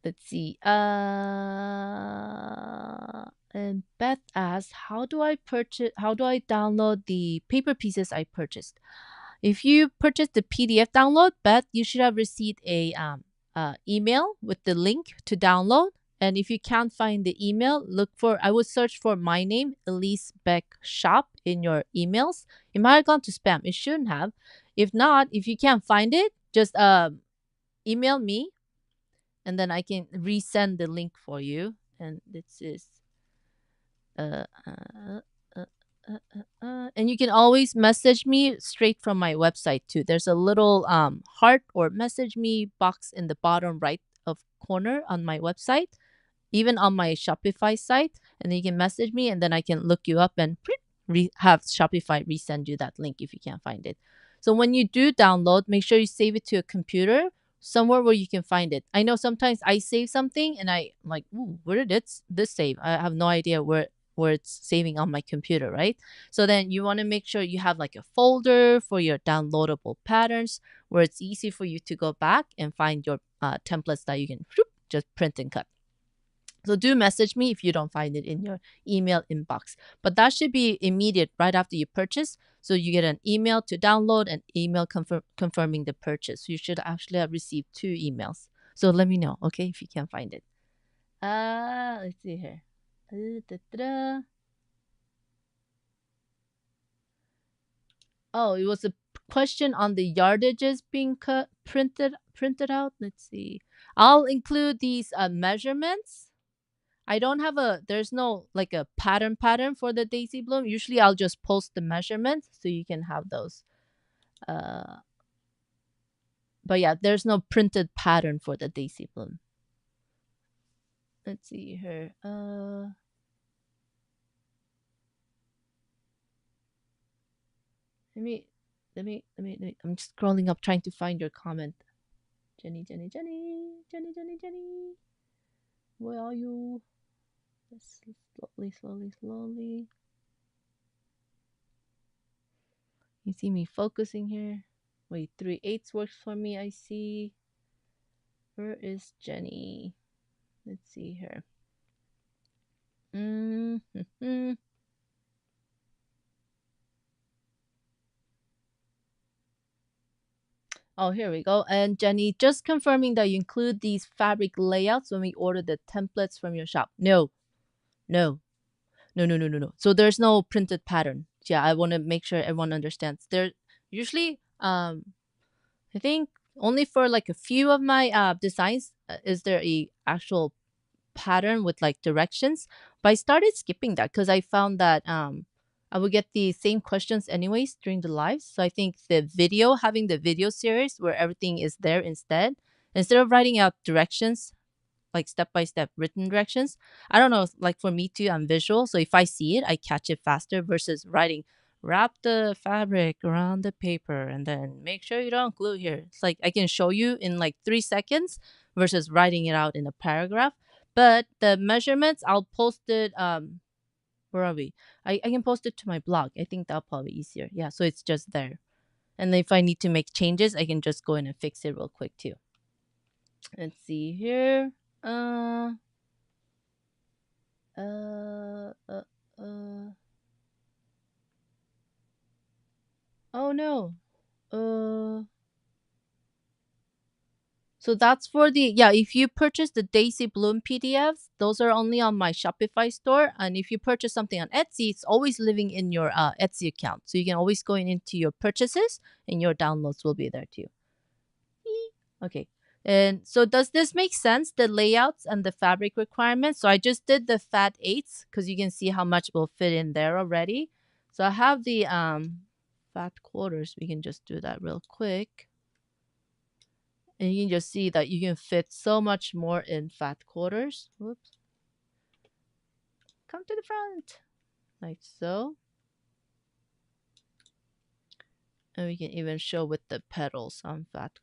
Let's see. And Beth asks, how do I download the paper pieces I purchased? If you purchased the PDF download, Beth, you should have received a email with the link to download. And if you can't find the email, I would search for my name, Elise Beck Shop, in your emails. It might have gone to spam. It shouldn't have. If not, if you can't find it, just email me and then I can resend the link for you. And this is uh, uh, uh, and you can always message me straight from my website too. There's a little heart or message me box in the bottom right of corner on my website, even on my Shopify site, and then you can message me and then I can look you up and have Shopify resend you that link if you can't find it. So when you do download, make sure you save it to a computer somewhere where you can find it. I know sometimes I save something and I'm like, ooh, where did this save? I have no idea where it's saving on my computer, right? So then you want to make sure you have like a folder for your downloadable patterns where it's easy for you to go back and find your templates that you can just print and cut. So do message me if you don't find it in your email inbox. But that should be immediate right after you purchase. So you get an email to download and email confirming the purchase. You should actually have received 2 emails. So let me know, okay, if you can't find it. Let's see here. Oh, it was a question on the yardages being printed out. Let's see. I'll include these measurements. I don't have there's no like a pattern for the daisy bloom. Usually I'll just post the measurements so you can have those. Uh, but yeah, there's no printed pattern for the daisy bloom. Let's see here. Let me. I'm just scrolling up trying to find your comment. Jenny. Where are you? Slowly. You see me focusing here. Wait, 3/8 works for me. I see. Where is Jenny? Let's see here. Oh, here we go. And Jenny, just confirming that you include these fabric layouts when we order the templates from your shop. No. So there's no printed pattern. Yeah, I want to make sure everyone understands. There usually, I think only for like a few of my designs is there a actual pattern with like directions. But I started skipping that because I found that I would get the same questions anyways during the live. So I think having the video series where everything is there instead of writing out directions. like step-by-step written directions. I don't know, like for me too, I'm visual, so if I see it, I catch it faster versus writing wrap the fabric around the paper and then make sure you don't glue here. It's like I can show you in like 3 seconds versus writing it out in a paragraph. But the measurements, I'll post it. Where are we? I can post it to my blog. I think that'll probably be easier. Yeah, so it's just there. And if I need to make changes, I can just go in and fix it real quick too. Let's see here. Uh, uh, uh, uh. Oh no. Uh. So that's for the, yeah, if you purchase the Daisy Bloom PDFs, those are only on my Shopify store. And if you purchase something on Etsy, it's always living in your Etsy account. So you can always go into your purchases and your downloads will be there too. Okay. And so does this make sense, the layouts and the fabric requirements? So I just did the fat eights because you can see how much will fit in there already. So I have the fat quarters. We can just do that real quick. And you can just see that you can fit so much more in fat quarters. Whoops. Come to the front. Like so. And we can even show with the petals on fat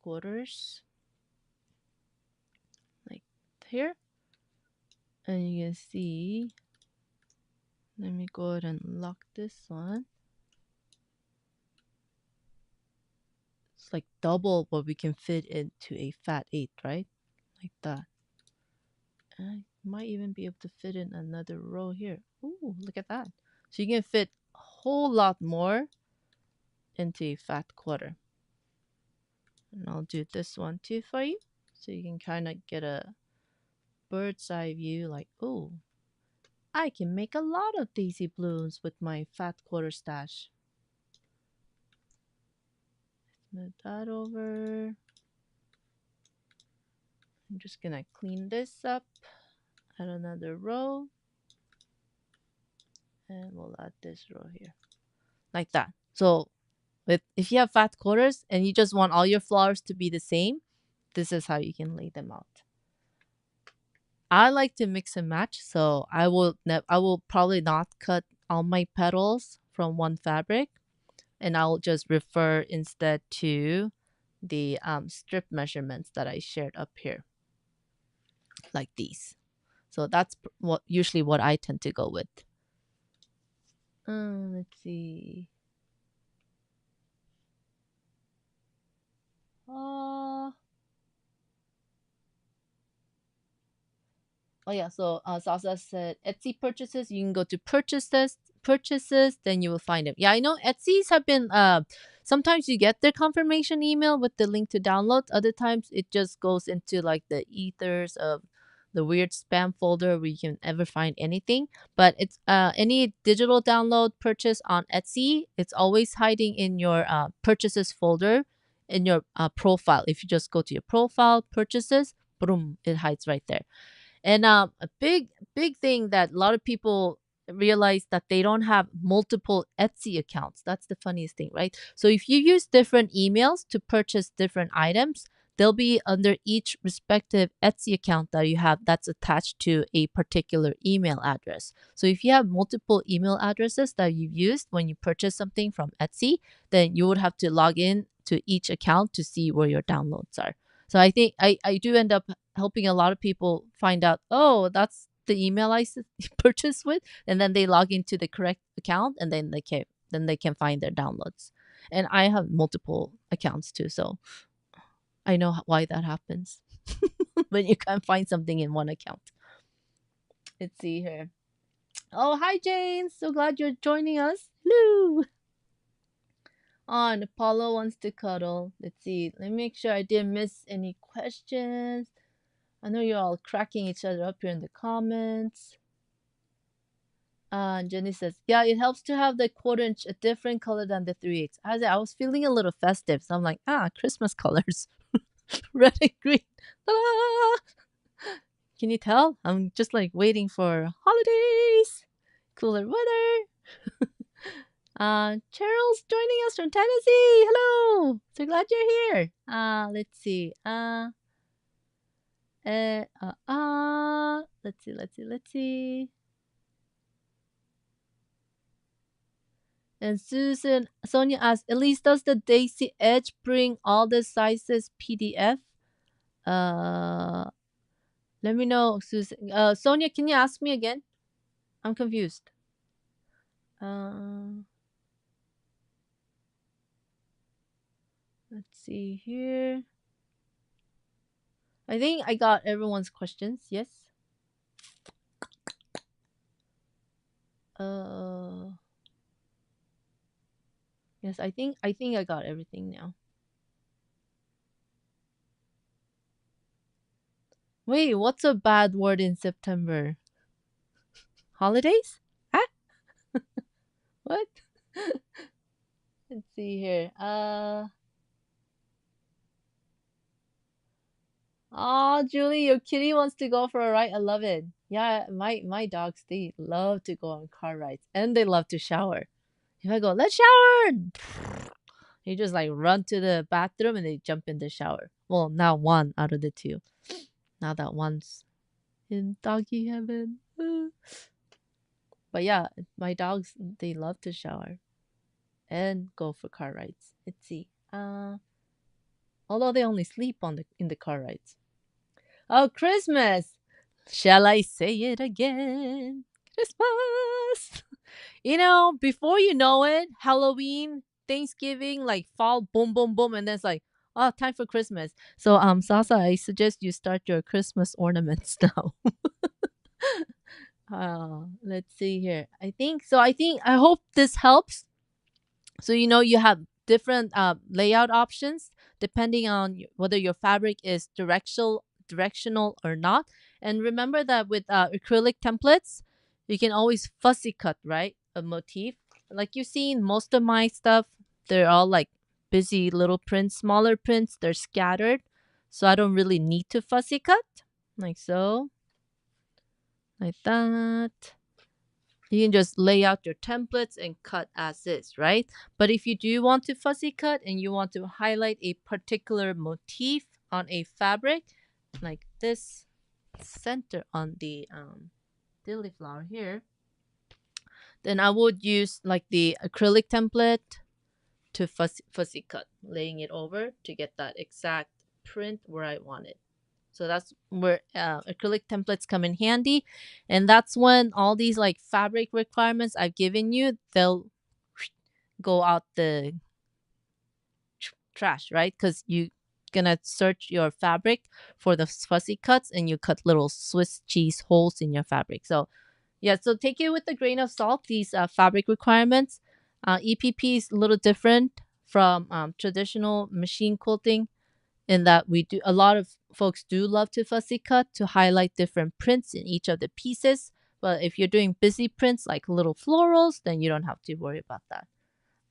quarters. Like here. And you can see, let me go ahead and lock this one. It's like double what we can fit into a fat 8, right? Like that. And I might even be able to fit in another row here. Ooh, look at that. So you can fit a whole lot more into a fat quarter. And I'll do this one too for you. So you can kind of get a bird's eye view like, oh, I can make a lot of daisy blooms with my fat quarter stash. Move that over. I'm just gonna clean this up. Add another row. And we'll add this row here. Like that. So if you have fat quarters and you just want all your flowers to be the same, this is how you can lay them out. I like to mix and match, so I will probably not cut all my petals from one fabric, and I'll just refer instead to the strip measurements that I shared up here, like these. So that's usually what I tend to go with. Let's see. Oh yeah, so Salsa said Etsy purchases. You can go to purchases, then you will find them. Yeah, I know Etsy's have been sometimes you get their confirmation email with the link to download. Other times it just goes into like the ethers of the weird spam folder where you can ever find anything. But it's any digital download purchase on Etsy, it's always hiding in your purchases folder in your profile. If you just go to your profile, purchases, boom, it hides right there. And a big thing that a lot of people realize that they don't have multiple Etsy accounts. That's the funniest thing, right? So if you use different emails to purchase different items, they'll be under each respective Etsy account that you have that's attached to a particular email address. So if you have multiple email addresses that you've used when you purchase something from Etsy, then you would have to log in to each account to see where your downloads are. So I think I do end up helping a lot of people find out, oh, that's the email I purchased with, and then they log into the correct account, and then they can find their downloads. And I have multiple accounts too, so I know why that happens when you can't find something in one account. Let's see here. Oh, hi Jane, so glad you're joining us. Hello. On Apollo wants to cuddle. Let's see. Let me make sure I didn't miss any questions. I know you're all cracking each other up here in the comments. Jenny says, yeah, it helps to have the 1/4 inch a different color than the 3/8. I was feeling a little festive, so I'm like, Christmas colors. Red and green. Ta-da! Can you tell? I'm just like waiting for holidays, cooler weather. Cheryl's joining us from Tennessee. Hello. So glad you're here. Let's see. Let's see, let's see. And Sonia asked, Elise, does the Daisy Edge bring all the sizes PDF? Uh, Let me know, Susan. Sonia, can you ask me again? I'm confused. Uh, let's see here. I think I got everyone's questions. Yes. Uh, yes. I think I got everything now. Wait, what's a bad word in September? Holidays? Ah, what? Let's see here. Oh, Julie, your kitty wants to go for a ride. I love it. Yeah, my dogs, they love to go on car rides and they love to shower. If I go, let's shower, they just like run to the bathroom and they jump in the shower. Well, now one out of the two. Now that one's in doggy heaven. But yeah, my dogs, they love to shower and go for car rides. Let's see. Although they only sleep on the in the car rides. Oh, Christmas! Shall I say it again? Christmas! Before you know it, Halloween, Thanksgiving, like fall, boom, boom, boom, and then it's like, oh, time for Christmas. So, Sasa, I suggest you start your Christmas ornaments now. Let's see here. I hope this helps. So you have different layout options depending on whether your fabric is directional or not. And remember that with acrylic templates, you can always fussy cut, right? A motif. Like you've seen most of my stuff, they're all like busy little prints, smaller prints, they're scattered. So I don't really need to fussy cut. Like so. Like that. You can just lay out your templates and cut as is, right? But if you do want to fussy cut and you want to highlight a particular motif on a fabric, like this center on the dilly flower here, then I would use like the acrylic template to fussy cut, laying it over to get that exact print where I want it. So that's where acrylic templates come in handy. And that's when all these like fabric requirements I've given you, they'll go out the trash, right? Because you gonna search your fabric for the fuzzy cuts and you cut little Swiss cheese holes in your fabric. So yeah, so take it with a grain of salt, these fabric requirements. EPP is a little different from traditional machine quilting in that we do a lot of folks do love to fussy cut to highlight different prints in each of the pieces. But if you're doing busy prints like little florals, then you don't have to worry about that.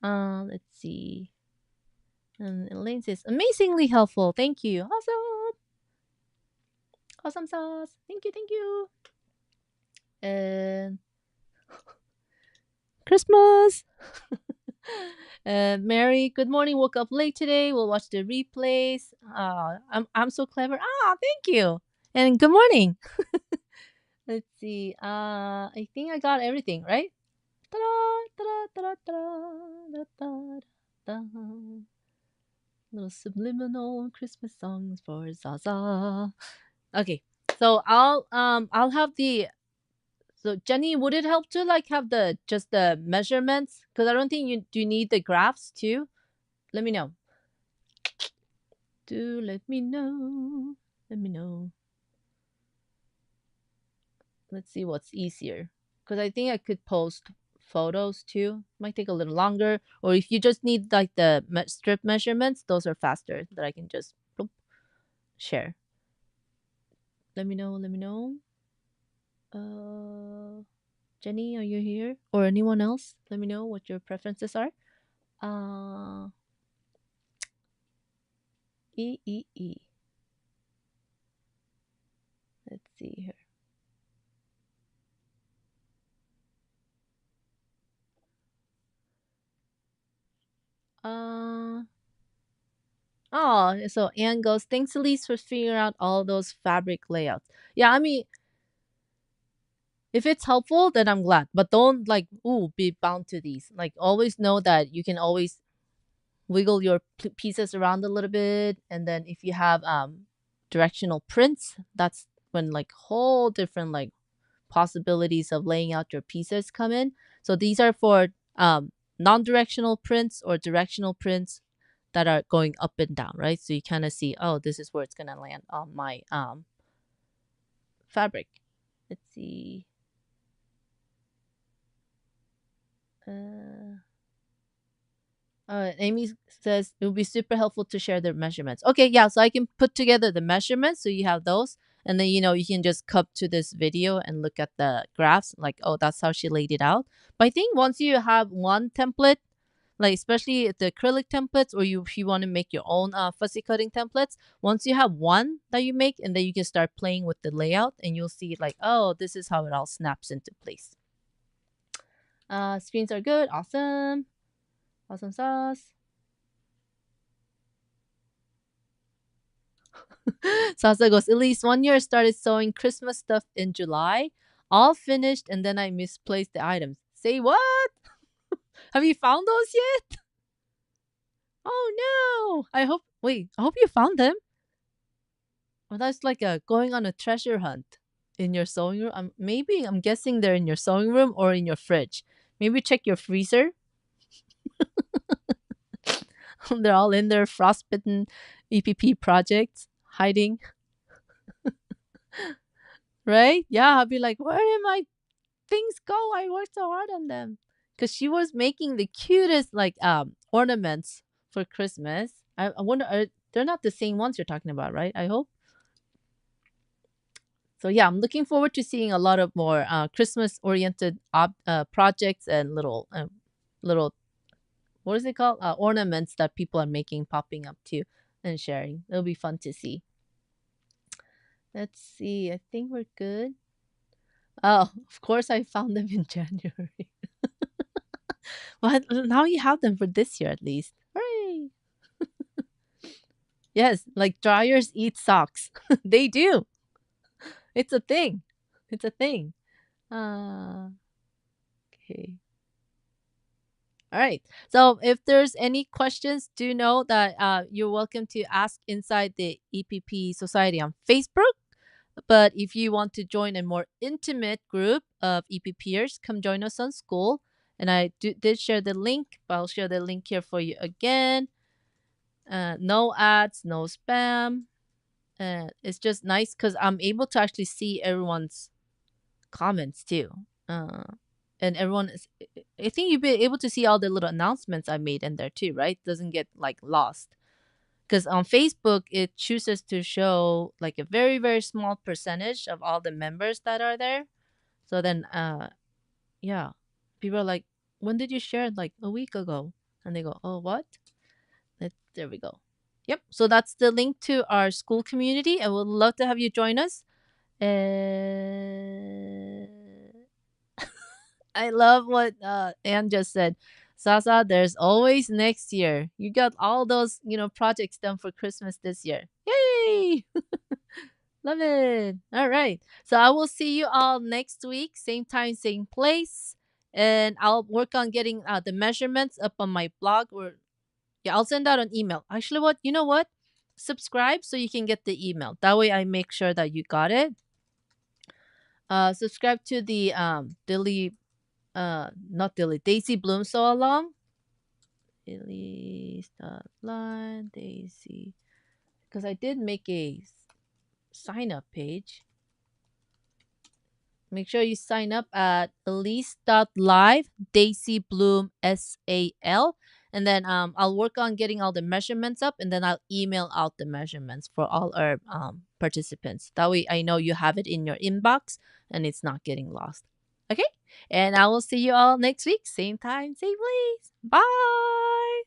Let's see. And Elaine says, amazingly helpful. Thank you. Awesome. Awesome sauce. Thank you. Thank you. And Christmas. Mary, good morning. Woke up late today. We'll watch the replays. I'm so clever. Thank you. And good morning. Let's see. I think I got everything, right? Ta-da, ta-da, ta-da, ta-da, ta-da. Little subliminal Christmas songs for Zaza. Okay. So I'll have the so Jenny, would it help to like have the just the measurements? Because I don't think you do need the graphs too. Let me know. Do let me know. Let me know. Let's see what's easier. Because I think I could post photos too. Might take a little longer. Or if you just need like the strip measurements, those are faster that I can just bloop, share. Let me know. Let me know. Jenny, are you here? Or anyone else? Let me know what your preferences are. Uh, E. Let's see here. Uh, Oh, so Anne goes, thanks Elise for figuring out all those fabric layouts. Yeah, I mean, if it's helpful, then I'm glad. But don't like, ooh, be bound to these. Like, always know that you can always wiggle your pieces around a little bit. And then if you have directional prints, that's when like whole different like possibilities of laying out your pieces come in. So these are for non-directional prints or directional prints that are going up and down, right? So you kind of see, oh, this is where it's gonna land on my fabric. Let's see. Uh, Amy says it would be super helpful to share the measurements. Okay, yeah, so I can put together the measurements so you have those, and then you can just come to this video and look at the graphs. Like, oh, that's how she laid it out. But I think once you have one template, like especially the acrylic templates, or if you want to make your own fussy cutting templates, once you have one that you make, and then you can start playing with the layout, and you'll see like, oh, this is how it all snaps into place. Screens are good, awesome. Awesome sauce. Sasa goes, Elise, 1 year I started sewing Christmas stuff in July. All finished and then I misplaced the items. Say what? Have you found those yet? Oh no. I hope you found them. Well, that's like a going on a treasure hunt in your sewing room. I'm guessing they're in your sewing room or in your fridge. Maybe check your freezer. They're all in there, frostbitten EPP projects, hiding. Right? Yeah, I'll be like, where did my things go? I worked so hard on them. Because she was making the cutest like ornaments for Christmas. I wonder, they're not the same ones you're talking about, right? I hope. So yeah, I'm looking forward to seeing a lot of more Christmas oriented projects and little what is it called, ornaments that people are making, popping up too and sharing. It'll be fun to see. Let's see. I think we're good. Oh, of course I found them in January. Well, now you have them for this year at least. Hooray! Yes, like dryers eat socks. They do. It's a thing. It's a thing. Okay. All right. So if there's any questions, do know that you're welcome to ask inside the EPP Society on Facebook. But if you want to join a more intimate group of EPPers, come join us on School. And I did share the link, but I'll share the link here for you again. No ads, no spam. It's just nice because I'm able to actually see everyone's comments too. And everyone is, I think you'll be able to see all the little announcements I made in there too, right? Doesn't get like lost. Because on Facebook, it chooses to show like a very, very small percentage of all the members that are there. So then, yeah, people are like, when did you share it? Like a week ago. And they go, oh, what? There we go. Yep. So that's the link to our school community. I would love to have you join us. I love what Anne just said. Sasa, there's always next year. You got all those, projects done for Christmas this year. Yay! Love it. All right. So I will see you all next week, same time, same place. And I'll work on getting the measurements up on my blog, or yeah, I'll send out an email. Actually, you know what? Subscribe so you can get the email. That way I make sure that you got it. Subscribe to the not Dilly, Daisy Bloom Sew Along. Elise line Daisy, because I did make a sign up page. Make sure you sign up at elise.live Daisy Bloom SAL. And then I'll work on getting all the measurements up, and then I'll email out the measurements for all our participants. That way I know you have it in your inbox and it's not getting lost. Okay? And I will see you all next week. Same time, same place. Bye.